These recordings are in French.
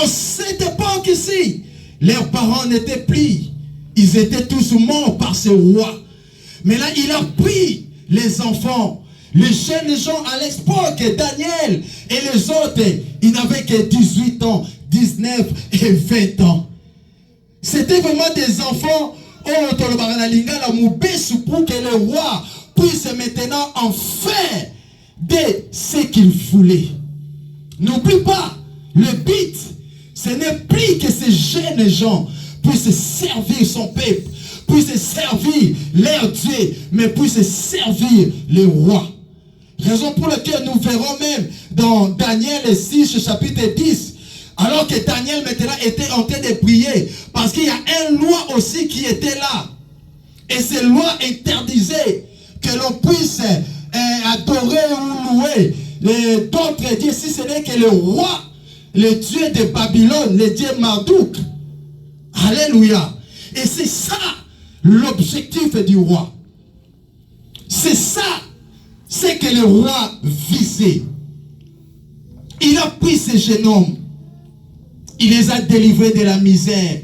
En cette époque ici, leurs parents n'étaient plus. Ils étaient tous morts par ce roi. Mais là, il a pris les enfants, les jeunes gens à l'époque, Daniel et les autres, ils n'avaient que 18 ans, 19 et 20 ans. C'était vraiment des enfants pour que le roi puisse maintenant en faire de ce qu'il voulait. N'oublie pas, le but, ce n'est plus que ces jeunes gens puissent servir son peuple, puissent servir leur Dieu, mais puissent servir le roi. Raison pour laquelle nous verrons même dans Daniel 6, chapitre 10, alors que Daniel maintenant était en train de prier, parce qu'il y a une loi aussi qui était là. Et cette loi interdisait que l'on puisse adorer ou louer d'autres dieux, si ce n'est que le roi, le Dieu de Babylone, le Dieu Marduk. Alléluia. Et c'est ça l'objectif du roi. C'est ça, c'est que le roi visait. Il a pris ces jeunes hommes. Il les a délivrés de la misère.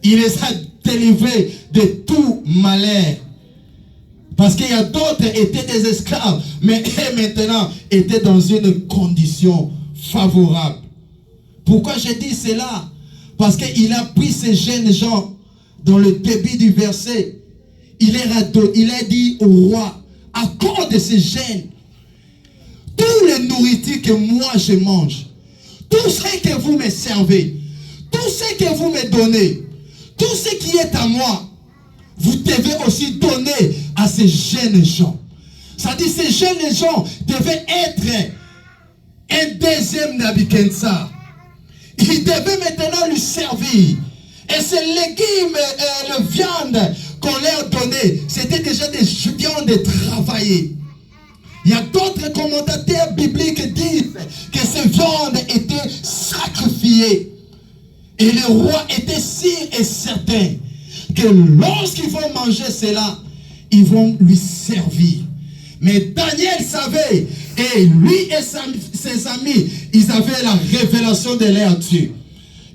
Il les a délivrés de tout malheur. Parce qu'il y a d'autres qui étaient des esclaves, mais eux maintenant étaient dans une condition favorable. Pourquoi je dis cela? Parce qu'il a pris ces jeunes gens dans le début du verset. Il a dit au roi, à cause de ces jeunes, tout le nourriture que moi je mange, tout ce que vous me servez, tout ce que vous me donnez, tout ce qui est à moi, vous devez aussi donner à ces jeunes gens. Ça dit, ces jeunes gens devaient être un deuxième Nabucodonosor. Ils devaient maintenant lui servir. Et ces légumes et la viande qu'on leur donnait, c'était déjà des viandes travaillées. Il y a d'autres commentateurs bibliques qui disent que ces viandes étaient sacrifiées. Et le roi était sûr et certain que lorsqu'ils vont manger cela, ils vont lui servir. Mais Daniel savait, et lui et ses amis, ils avaient la révélation de leur Dieu.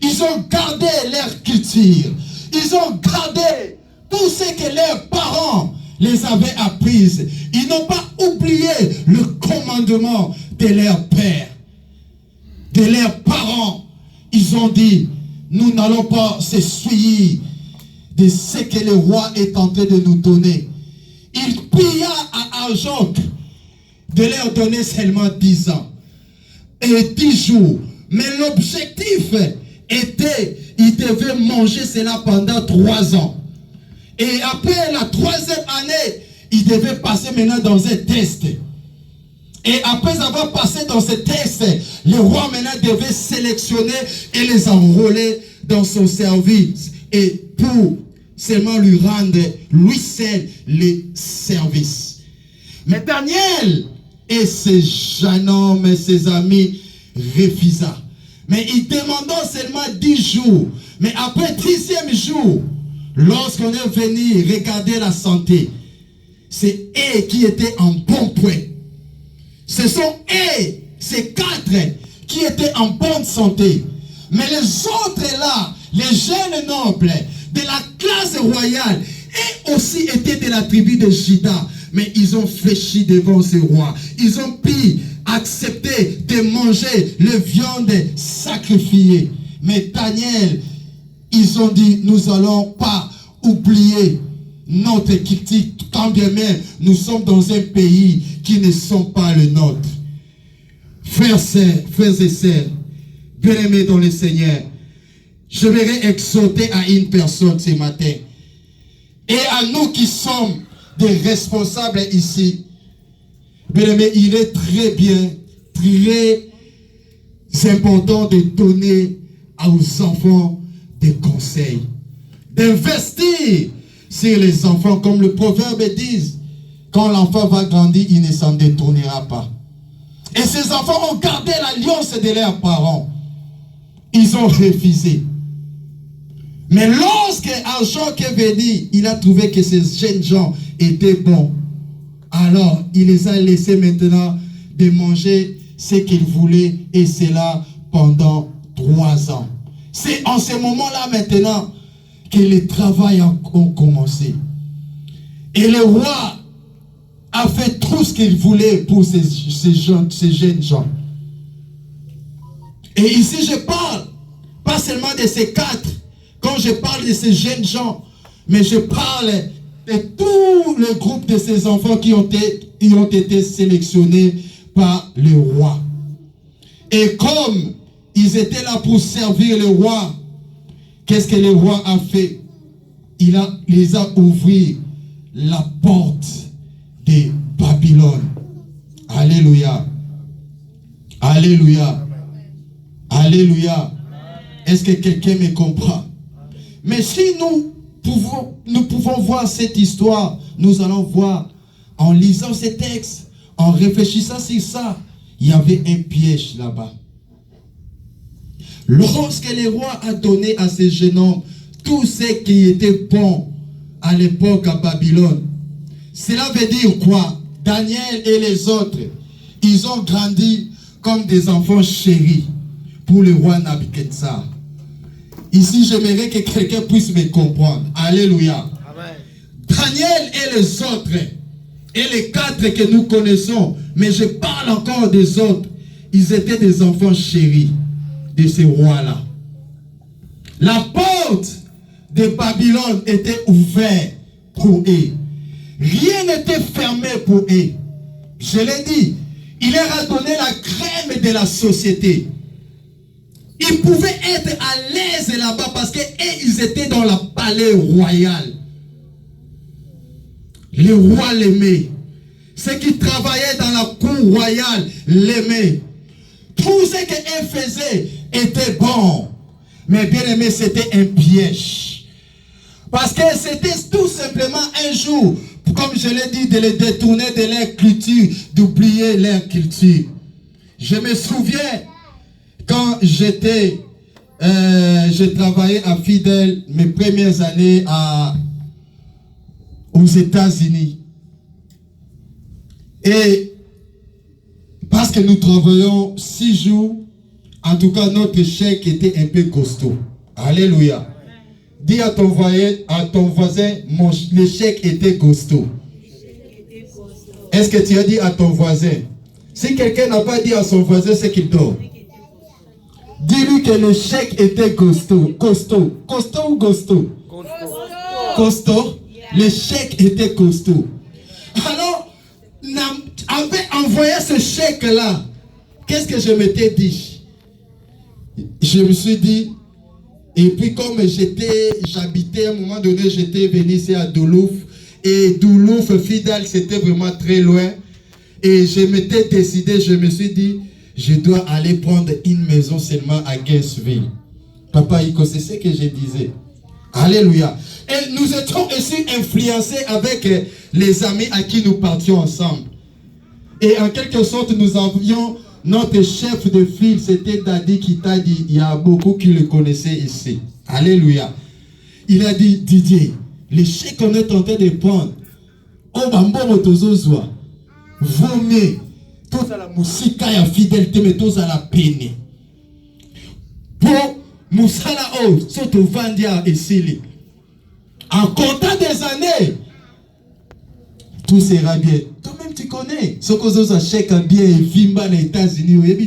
Ils ont gardé leur culture. Ils ont gardé tout ce que leurs parents les avaient appris. Ils n'ont pas oublié le commandement de leur père, de leurs parents. Ils ont dit, nous n'allons pas se souiller de ce que le roi est en train de nous donner. Il pria à Arjoc de leur donner seulement 10 ans et 10 jours. Mais l'objectif était, ils devaient manger cela pendant 3 ans. Et après la 3e année, ils devaient passer maintenant dans un test. Et après avoir passé dans ce test, le roi maintenant devait sélectionner et les enrôler dans son service. Et pour seulement lui rendre, lui seul, les services. Mais Daniel et ses jeunes hommes et ses amis refusa. Mais il demanda seulement 10 jours. Mais après 10e jour, lorsqu'on est venu regarder la santé, c'est eux qui étaient en bon point. Ce sont eux, ces 4, qui étaient en bonne santé. Mais les autres là, les jeunes nobles de la classe royale, et aussi étaient de la tribu de Juda. Mais ils ont fléchi devant ce roi. Ils ont pu accepter de manger le viande sacrifiée. Mais Daniel, ils ont dit, nous n'allons pas oublier notre culture, quand bien même nous sommes dans un pays qui ne sont pas le nôtre. Frères et sœurs, bien-aimés dans le Seigneur, je voudrais exhorter à une personne ce matin. Et à nous qui sommes des responsables ici. Bien-aimés, il est très bien, très important de donner aux enfants des conseils. D'investir sur les enfants, comme le proverbe dit, quand l'enfant va grandir, il ne s'en détournera pas. Et ces enfants ont gardé l'alliance de leurs parents. Ils ont refusé. Mais lorsque Arjoc est venu, il a trouvé que ces jeunes gens étaient bons. Alors, il les a laissés maintenant de manger ce qu'ils voulaient, et cela pendant 3 ans. C'est en ce moment-là maintenant que les travaux ont commencé. Et le roi a fait tout ce qu'il voulait pour ces jeunes gens. Et ici je parle, pas seulement de ces 4, quand je parle de ces jeunes gens, mais je parle de tout le groupe de ces enfants qui ont été sélectionnés par le roi. Et comme ils étaient là pour servir le roi, qu'est-ce que le roi a fait? Il les a ouvert la porte de Babylone. Alléluia. Alléluia. Alléluia. Est-ce que quelqu'un me comprend? Mais si nous pouvons voir cette histoire, nous allons voir, en lisant ces textes, en réfléchissant sur ça, il y avait un piège là-bas. Lorsque le roi a donné à ces jeunes hommes tout ce qui était bon à l'époque à Babylone, cela veut dire quoi? Daniel et les autres, ils ont grandi comme des enfants chéris pour le roi Nabuchodonosor. Ici, j'aimerais que quelqu'un puisse me comprendre. Alléluia. Amen. Daniel et les autres, et les 4 que nous connaissons, mais je parle encore des autres, ils étaient des enfants chéris de ces rois-là. La porte de Babylone était ouverte pour eux. Rien n'était fermé pour eux. Je l'ai dit, il leur a donné la crème de la société. Ils pouvaient être à l'aise là-bas parce qu'ils étaient dans le palais royal. Le roi l'aimait. Ceux qui travaillaient dans la cour royale l'aimaient. Tout ce qu'ils faisaient était bon. Mais bien aimé, c'était un piège. Parce que c'était tout simplement un jour, comme je l'ai dit, de les détourner de leur culture, d'oublier leur culture. Je me souviens, quand j'ai travaillé à Fidel, mes premières années aux États-Unis. Et parce que nous travaillons 6 jours, en tout cas notre chèque était un peu costaud. Alléluia. Dis à ton voisin, le chèque était costaud. Est-ce que tu as dit à ton voisin? Si quelqu'un n'a pas dit à son voisin, c'est qu'il dort. Dis-lui que le chèque était costaud. Costaud. Costaud ou costaud? Costaud. Le chèque était costaud. Alors, avait envoyé ce chèque-là. Qu'est-ce que je m'étais dit? Je me suis dit, et puis comme j'habitais à un moment donné, j'étais venu ici à Duluth. Et Duluth, Fidel, c'était vraiment très loin. Et je m'étais décidé, je me suis dit, je dois aller prendre une maison seulement à Gainesville. Papa Iko, c'est ce que je disais. Alléluia. Et nous étions aussi influencés avec les amis à qui nous partions ensemble. Et en quelque sorte, nous avions notre chef de file, c'était Daddy Kitadi. Il y a beaucoup qui le connaissaient ici. Alléluia. Il a dit, Didier, les chèques qu'on est en train de prendre, oh, bambo, tozozwa, vaut mieux. Tous à la musique, il y a fidélité, mais tous à la peine. Pour Moussala, oh, surtout Vandia et Sili. En comptant des années, tout sera bien. Toi-même, tu connais. Ce que vous achètez bien et Vimba les États-Unis, et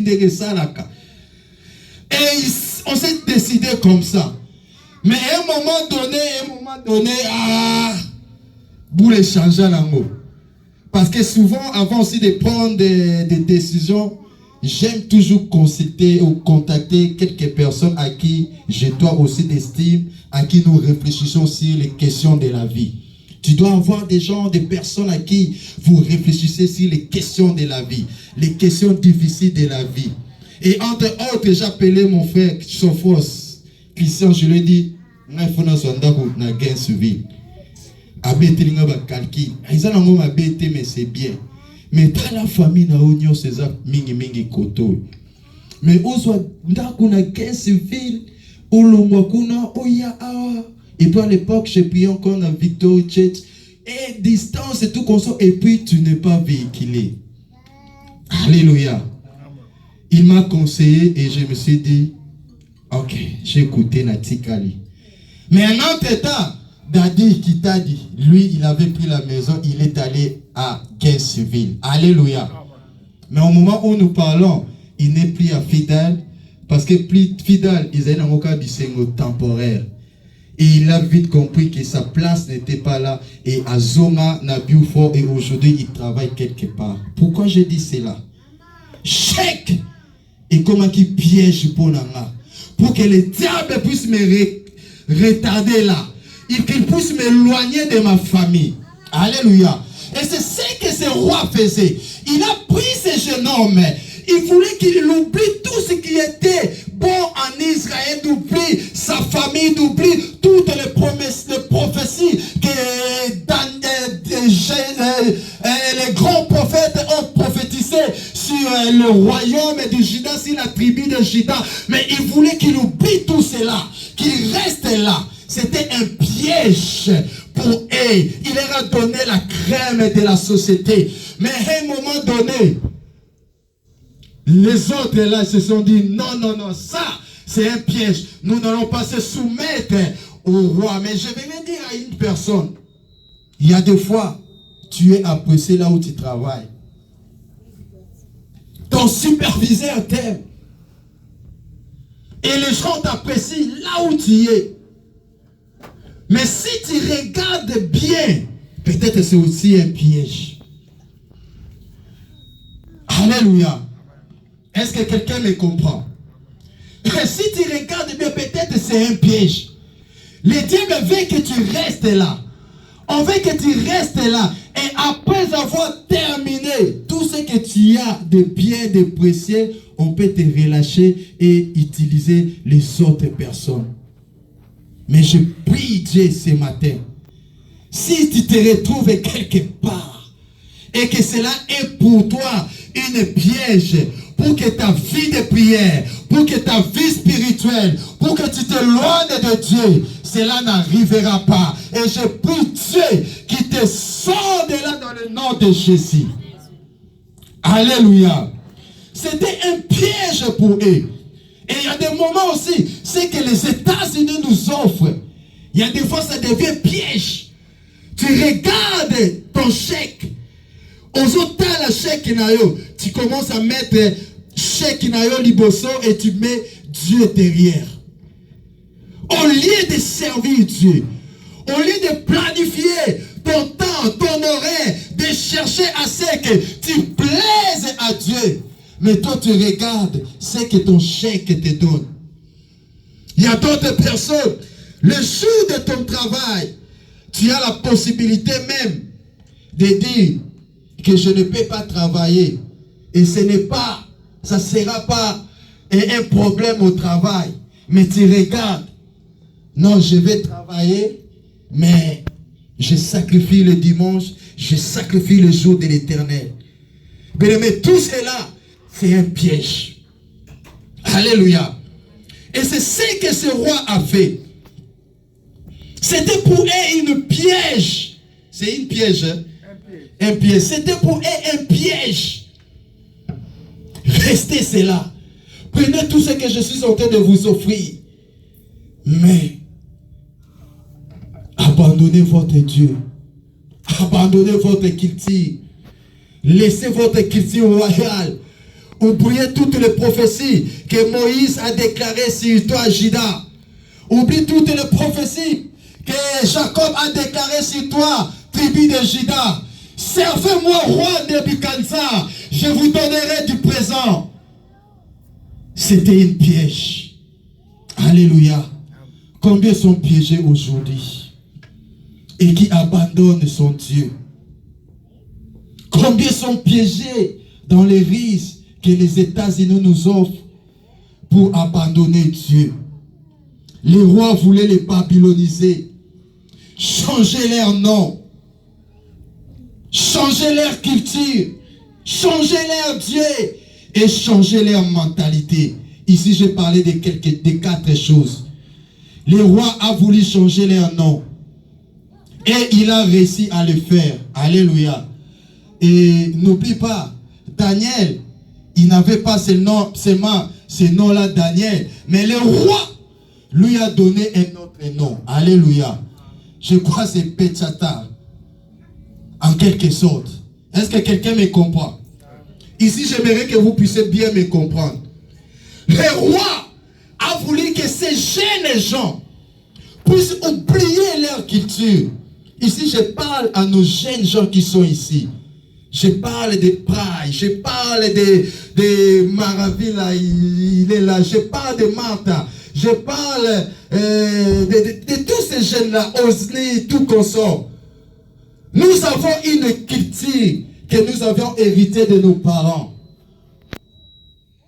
on s'est décidé comme ça. Mais à un moment donné, vous les changez en mot. Parce que souvent, avant aussi de prendre des décisions, j'aime toujours consulter ou contacter quelques personnes à qui je dois aussi d'estime, à qui nous réfléchissons sur les questions de la vie. Tu dois avoir des gens, des personnes à qui vous réfléchissez sur les questions de la vie, les questions difficiles de la vie. Et entre autres, j'appelais mon frère Sophos, Christian, je lui ai dit, mais c'est bien. Mais dans la famille, c'est mingi koto. Mais et puis à l'époque, j'ai prié encore dans Victory Church. Et distance et tout comme ça. Et puis tu n'es pas véhiculé. Alléluia. Il m'a conseillé et je me suis dit, j'ai écouté Natikali. Mais un autre temps, Dadi Kitadi, lui, il avait pris la maison, il est allé à Gainesville. Alléluia. Mais au moment où nous parlons, il n'est plus à Fidèle, parce que plus Fidèle, il est dans le cas du temporaire. Et il a vite compris que sa place n'était pas là. Et à Zoma, Nabiufo, et aujourd'hui, il travaille quelque part. Pourquoi je dis cela? Chèque! Et comment qu'il piège pour Nanga? Pour que le diable puisse me retarder là. Et qu'il puisse m'éloigner de ma famille. Alléluia. Et c'est ce que ce roi faisait. Il a pris ce jeune homme. Il voulait qu'il oublie tout ce qui était bon en Israël, d'oublier sa famille, d'oublier toutes les promesses, les prophéties que les grands prophètes ont prophétisé sur le royaume de Juda, sur la tribu de Juda. Mais il voulait qu'il oublie tout cela, qu'il reste là. C'était un piège pour eux. Il leur a donné la crème de la société. Mais à un moment donné, les autres là se sont dit, non, non, non, ça, c'est un piège. Nous n'allons pas se soumettre au roi. Mais je vais me dire à une personne, il y a des fois, tu es apprécié là où tu travailles. Ton superviseur t'aime. Et les gens t'apprécient là où tu es. Mais si tu regardes bien, peut-être c'est aussi un piège. Alléluia. Est-ce que quelqu'un me comprend? Si tu regardes bien, peut-être c'est un piège. Le diable veut que tu restes là. On veut que tu restes là. Et après avoir terminé tout ce que tu as de bien, de précieux, on peut te relâcher et utiliser les autres personnes. Mais je prie Dieu ce matin. Si tu te retrouves quelque part et que cela est pour toi une piège, pour que ta vie de prière, pour que ta vie spirituelle, pour que tu t'éloignes de Dieu, cela n'arrivera pas. Et je prie Dieu qui te sort de là dans le nom de Jésus. Alléluia. C'était un piège pour eux. Et il y a des moments aussi, c'est que les États-Unis nous offrent. Il y a des fois, ça devient piège. Tu regardes ton chèque. Aux autres, la chèque, tu commences à mettre chèque liboso et tu mets Dieu derrière. Au lieu de servir Dieu, au lieu de planifier ton temps, ton horaire, de chercher à ce que tu plaises à Dieu, mais toi tu regardes ce que ton chèque te donne. Il y a d'autres personnes, le jour de ton travail, tu as la possibilité même de dire que je ne peux pas travailler. Et ce n'est pas, ça ne sera pas un problème au travail. Mais tu regardes, non, je vais travailler, mais je sacrifie le dimanche, je sacrifie le jour de l'Éternel. Mais tout cela, c'est un piège. Alléluia. Et c'est ce que ce roi a fait. C'était pour eux une piège. C'est une piège. Hein? Un piège. C'était pour eux un piège. Restez cela. Prenez tout ce que je suis en train de vous offrir. Mais abandonnez votre Dieu. Abandonnez votre culture. Laissez votre culture royale. Oubliez toutes les prophéties que Moïse a déclarées sur toi, Juda. Oublie toutes les prophéties que Jacob a déclarées sur toi, tribu de Juda. Servez-moi, roi Nebuchadnezzar. Je vous donnerai du présent. C'était une piège. Alléluia. Combien sont piégés aujourd'hui et qui abandonnent son Dieu? Combien sont piégés dans les risques que les États-Unis nous offrent pour abandonner Dieu? Les rois voulaient les babyloniser, changer leur nom, changer leur culture, changer leur Dieu et changer leur mentalité. Ici, j'ai parlé de quatre choses. Le roi a voulu changer leur nom et il a réussi à le faire. Alléluia. Et n'oublie pas, Daniel, il n'avait pas seulement ce nom-là, Daniel, mais le roi lui a donné un autre nom. Alléluia. Je crois que c'est Pétchata. En quelque sorte. Est-ce que quelqu'un me comprend? Ici, j'aimerais que vous puissiez bien me comprendre. Le roi a voulu que ces jeunes gens puissent oublier leur culture. Ici, je parle à nos jeunes gens qui sont ici. Je parle des Prailles, je parle de Maravilla, il est là. Je parle de Martha, je parle de tous ces jeunes-là, Osni, tout consort. Nous avons une culture que nous avions héritée de nos parents.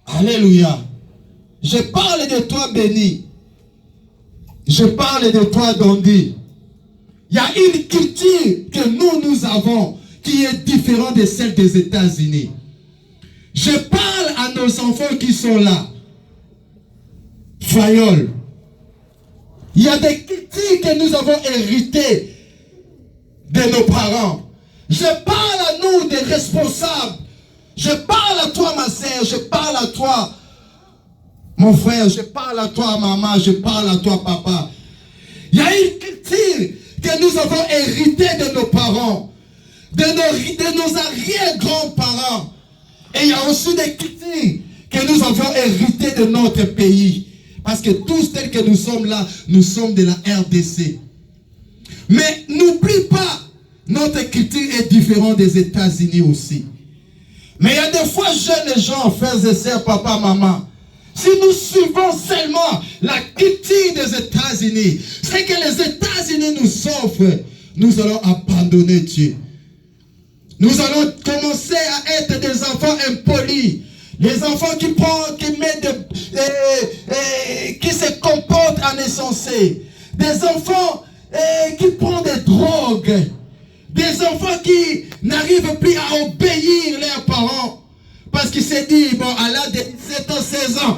Alléluia. Je parle de toi, Béni. Je parle de toi, Dondi. Il y a une culture que nous avons qui est différente de celle des États-Unis. Je parle à nos enfants qui sont là. Fayol. Il y a des cultures que nous avons héritées de nos parents. Je parle à nous des responsables. Je parle à toi, ma sœur. Je parle à toi, mon frère. Je parle à toi, maman. Je parle à toi, papa. Il y a une culture que nous avons héritée de nos parents, de nos arrière-grands-parents. Et il y a aussi des cultures que nous avons héritées de notre pays. Parce que tous tels que nous sommes là, nous sommes de la RDC. Mais n'oublie pas, notre culture est différente des États-Unis aussi. Mais il y a des fois, jeunes gens, frères et sœurs, papa, maman, si nous suivons seulement la culture des États-Unis, c'est que les États-Unis nous offrent, nous allons abandonner Dieu. Nous allons commencer à être des enfants impolis. Les enfants qui prennent, qui se comportent en insensé. Des enfants qui prennent des drogues. Des enfants qui n'arrivent plus à obéir leurs parents. Parce qu'il s'est dit, bon, à l'âge de 17 ans, 16 ans,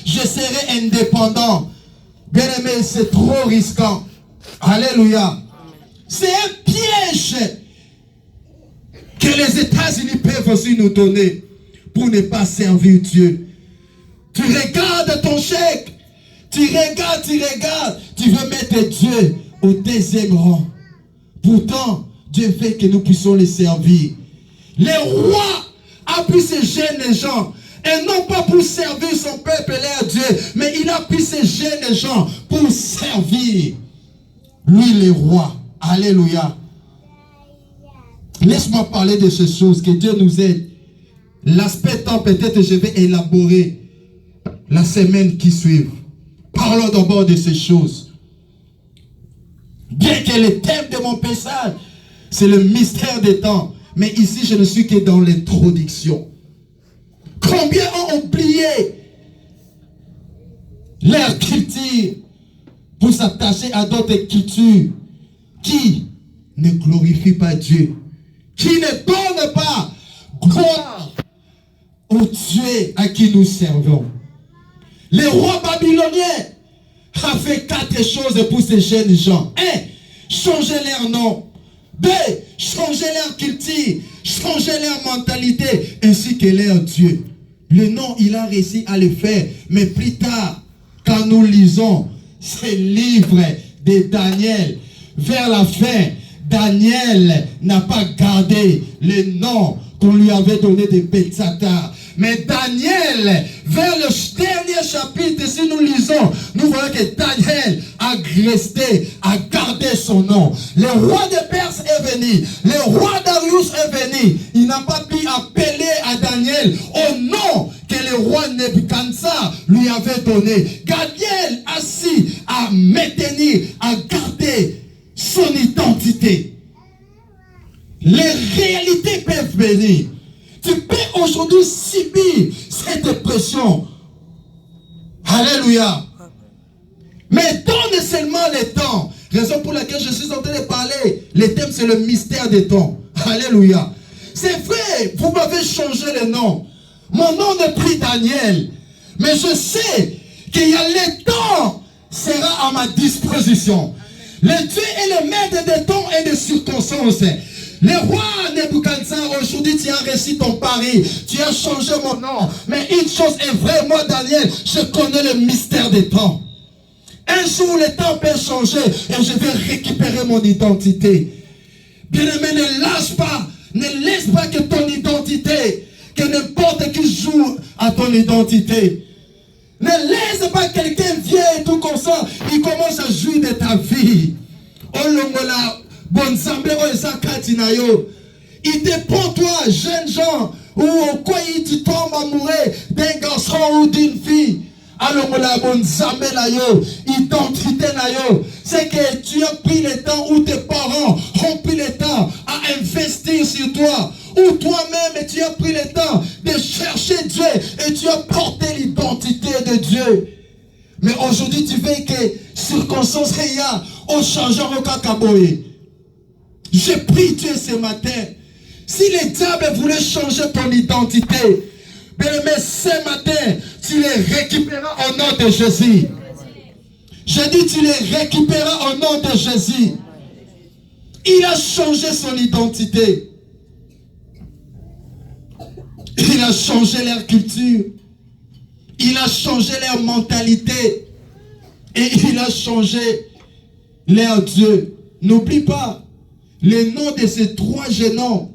je serai indépendant. Bien aimé, c'est trop risquant. Alléluia. C'est un piège que les États-Unis peuvent aussi nous donner pour ne pas servir Dieu. Tu regardes ton chèque, tu regardes, tu veux mettre Dieu au deuxième rang. Pourtant, Dieu veut que nous puissions les servir. Le roi a pris ces jeunes gens, et non pas pour servir son peuple et leur Dieu, mais il a pris ces jeunes gens pour servir lui le roi. Alléluia. Laisse-moi parler de ces choses, que Dieu nous aide. L'aspect temps, peut-être je vais élaborer la semaine qui suit. Parlons d'abord de ces choses. Bien que le thème de mon message, c'est le mystère des temps. Mais ici, je ne suis que dans l'introduction. Combien ont oublié leur culture pour s'attacher à d'autres cultures qui ne glorifient pas Dieu, qui ne donnent pas gloire au Dieu à qui nous servons. Le roi babylonien a fait 4 choses pour ces jeunes gens. 1. Changer leur nom. 2. Changer leur culture, changer leur mentalité, ainsi que leur Dieu. Le nom, il a réussi à le faire. Mais plus tard, quand nous lisons ces livres de Daniel, vers la fin, Daniel n'a pas gardé le nom qu'on lui avait donné de Belshazzar. Mais Daniel, vers le dernier chapitre, si nous lisons, nous voyons que Daniel a resté, a gardé son nom. Le roi de Perse est venu, le roi Darius est venu. Il n'a pas pu appeler à Daniel au nom que le roi Nebuchadnezzar lui avait donné. Daniel a su à maintenir, à garder son identité. Les réalités peuvent venir. Tu peux aujourd'hui subir cette pression. Alléluia. Mais donne seulement le temps. Raison pour laquelle je suis en train de parler. Le thème, c'est le mystère des temps. Alléluia. C'est vrai, vous m'avez changé le nom. Mon nom n'est plus Daniel. Mais je sais qu'il y a le temps sera à ma disposition. Le Dieu est le maître des temps et des circonstances. Le roi Nebuchadnezzar, aujourd'hui tu as réussi ton pari, tu as changé mon nom. Mais une chose est vraie, moi Daniel, je connais le mystère des temps. Un jour le temps peut changer et je vais récupérer mon identité. Bien-aimé, ne laisse pas que ton identité, que n'importe qui joue à ton identité. Ne laisse pas quelqu'un vienne et tout comme ça, il commence à jouer de ta vie. Il te prend toi, jeune gens, ou au quoi tu tombes amoureux d'un garçon ou d'une fille. Alors la bonne identité c'est que tu as pris le temps ou tes parents ont pris le temps à investir sur toi. Ou toi-même tu as pris le temps de chercher Dieu et tu as porté l'identité de Dieu. Mais aujourd'hui tu veux que circonstances qu'il y a au changement au kakaboye. Je prie Dieu ce matin. Si le diable voulait changer ton identité, mais ce matin, tu les récupéreras au nom de Jésus. Je dis, tu les récupéreras au nom de Jésus. Il a changé son identité. Il a changé leur culture. Il a changé leur mentalité. Et il a changé leur Dieu. N'oublie pas, le nom de ces trois jeunes hommes,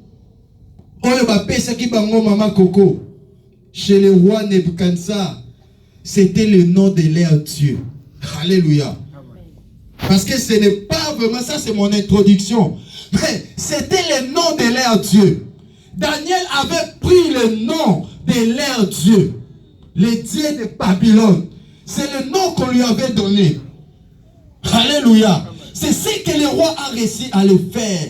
chez le roi Nebuchadnezzar, c'était le nom de leur Dieu. Alléluia. Parce que ce n'est pas vraiment, ça c'est mon introduction, mais c'était le nom de leur Dieu. Daniel avait pris le nom de leur Dieu, le Dieu de Babylone. C'est le nom qu'on lui avait donné. Alléluia. C'est ce que le roi a réussi à le faire.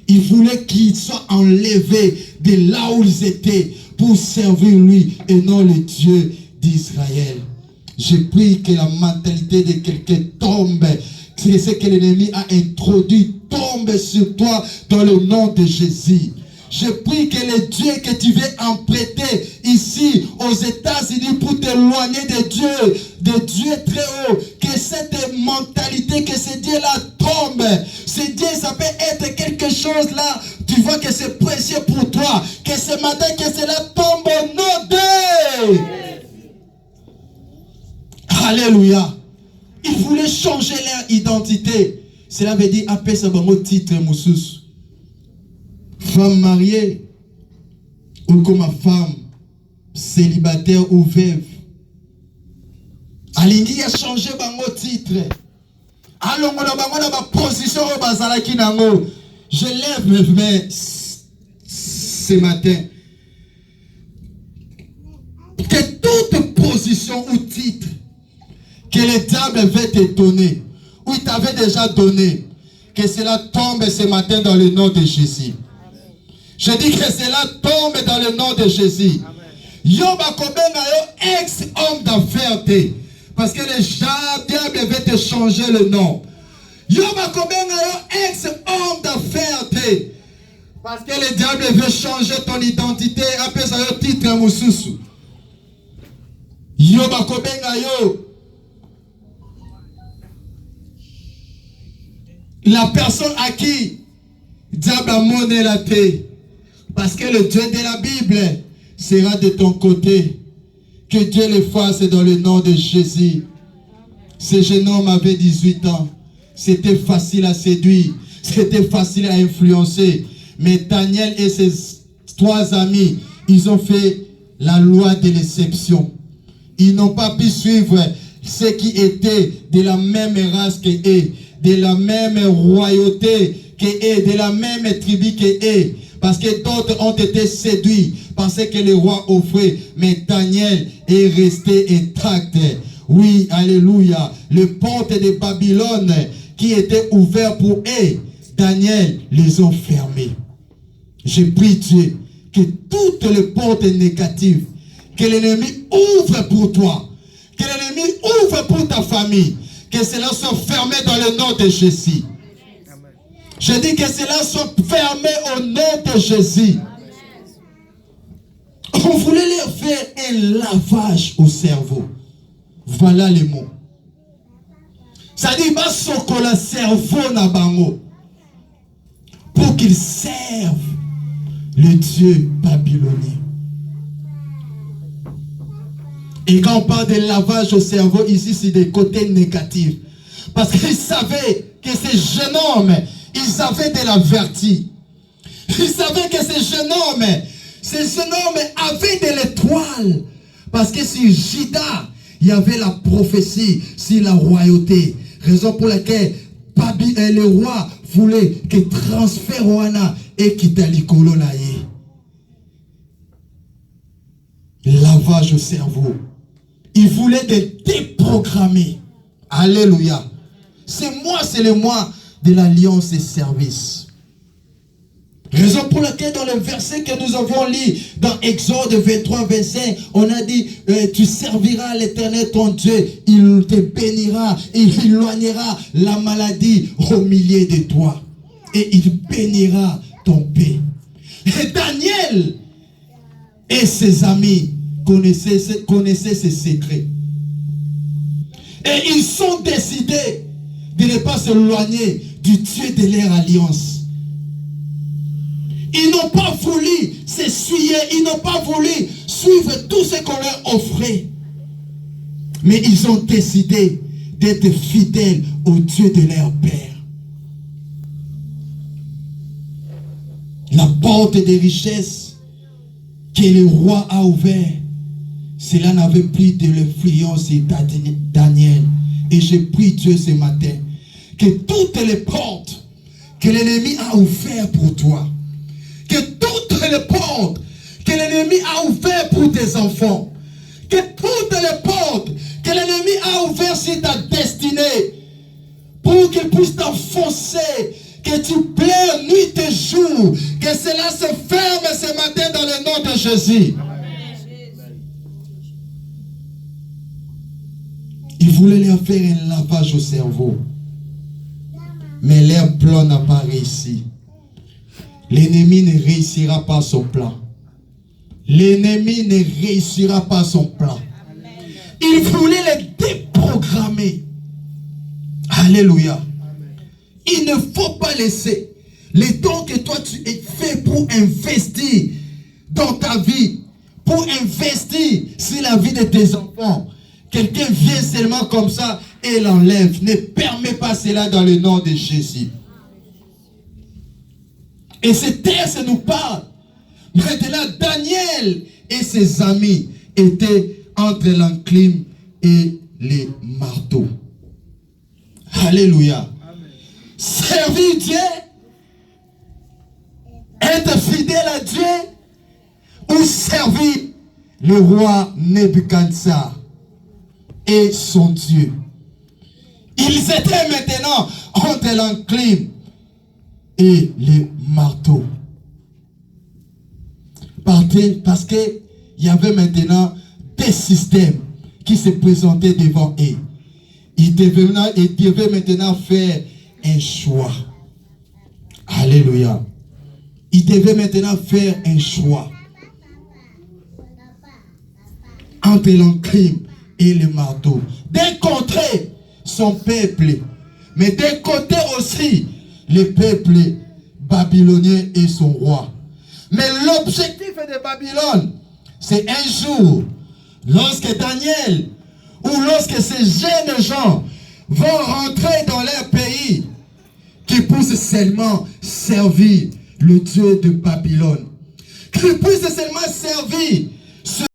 Il voulait qu'ils soient enlevés de là où ils étaient pour servir lui et non le Dieu d'Israël. Je prie que la mentalité de quelqu'un tombe. C'est ce que l'ennemi a introduit. Tombe sur toi dans le nom de Jésus. Je prie que le Dieu que tu veux emprunter ici aux États-Unis pour t'éloigner de Dieu très haut, que cette mentalité, que ce Dieu-là tombe. Ce Dieu, ça peut être quelque chose là, tu vois que c'est précieux pour toi, que ce matin, que cela tombe au nom de... Alléluia. Ils voulaient changer leur identité. Cela veut dire, après ça, mon titre, Moussous. Femme mariée ou comme femme célibataire ou veuve. Alingi a changé bango titre. Alors on a ma position au bazalaki nango. Je lève mes mains ce matin. Que toute position ou titre que le diable veut te donner, ou il t'avait déjà donné, que cela tombe ce matin dans le nom de Jésus. Je dis que cela tombe dans le nom de Jésus. Yoba kobenga yo ex-homme d'affaires. Parce que le diable veut te changer le nom. Yoba kobenga yo ex-homme d'affaires. Parce que le diable veut changer ton identité. Après ça yo titre mususu. Yoba kobenga yo la personne à qui diable a monné la paix. Parce que le Dieu de la Bible sera de ton côté. Que Dieu le fasse dans le nom de Jésus. Ce jeune homme avait 18 ans. C'était facile à séduire. C'était facile à influencer. Mais Daniel et ses trois amis, ils ont fait la loi de l'exception. Ils n'ont pas pu suivre ceux qui étaient de la même race qu'eux, de la même royauté qu'eux, de la même tribu qu'eux. Parce que d'autres ont été séduits par ce que le roi offrait. Mais Daniel est resté intact. Oui, alléluia. Les portes de Babylone qui étaient ouvertes pour eux, Daniel les ont fermées. Je prie Dieu que toutes les portes négatives que l'ennemi ouvre pour toi, que l'ennemi ouvre pour ta famille, que cela soit fermé dans le nom de Jésus. Je dis que cela soit fermé au nom de Jésus. On voulait leur faire un lavage au cerveau. Voilà les mots. Ça dit, bah, soko la cerveau na bango. pour qu'ils servent le Dieu babylonien. Et quand on parle de lavage au cerveau, ici c'est des côtés négatifs. Parce qu'ils savaient que ces jeunes hommes, ils avaient de la vertu. Ils savaient que ces jeunes hommes avaient de l'étoile. Parce que sur Juda, il y avait la prophétie sur la royauté. Raison pour laquelle le roi voulait que transfère Wana et quitte l'icolo naïe. Lavage au cerveau. Il voulait les déprogrammer. Alléluia. C'est le mois de l'alliance et service. Raison pour laquelle dans le verset que nous avons lu dans Exode 23, 25, on a dit, tu serviras l'Éternel ton Dieu, il te bénira, il éloignera la maladie au milieu de toi. Et il bénira ton pays. Et Daniel et ses amis connaissaient ses secrets. Et ils sont décidés de ne pas s'éloigner du Dieu de leur alliance. Ils n'ont pas voulu s'essuyer, ils n'ont pas voulu suivre tout ce qu'on leur offrait. Mais ils ont décidé d'être fidèles au Dieu de leur Père. La porte des richesses que le roi a ouverte, cela n'avait plus de l'influence sur Daniel. Et j'ai prié Dieu ce matin que toutes les portes que l'ennemi a ouvertes pour toi, que toutes les portes que l'ennemi a ouvertes pour tes enfants, que toutes les portes que l'ennemi a ouvertes sur ta destinée, pour qu'il puisse t'enfoncer, que tu pleures nuit et jour, que cela se ferme ce matin dans le nom de Jésus. Il voulait leur faire un lavage au cerveau. Mais leur plan n'a pas réussi. L'ennemi ne réussira pas son plan. L'ennemi ne réussira pas son plan. Il voulait les déprogrammer. Alléluia. Il ne faut pas laisser les dons que toi tu es fait pour investir dans ta vie, pour investir sur la vie de tes enfants. Quelqu'un vient seulement comme ça et l'enlève. Ne permets pas cela dans le nom de Jésus. Et ce texte nous parle. Maintenant, Daniel et ses amis étaient entre l'enclume et les marteaux. Alléluia. Servir Dieu, être fidèle à Dieu, ou servir le roi Nebuchadnezzar et son Dieu. Ils étaient maintenant entre l'enclume et les marteaux. Parce qu'il y avait maintenant des systèmes qui se présentaient devant eux. Ils devaient maintenant faire un choix. Alléluia. Ils devaient maintenant faire un choix entre l'enclume et le marteau. D'un côté, son peuple, mais d'un côté aussi, le peuple babylonien et son roi. Mais l'objectif de Babylone, c'est un jour, lorsque Daniel ou lorsque ces jeunes gens vont rentrer dans leur pays, qu'ils puissent seulement servir le Dieu de Babylone. Qu'ils puissent seulement servir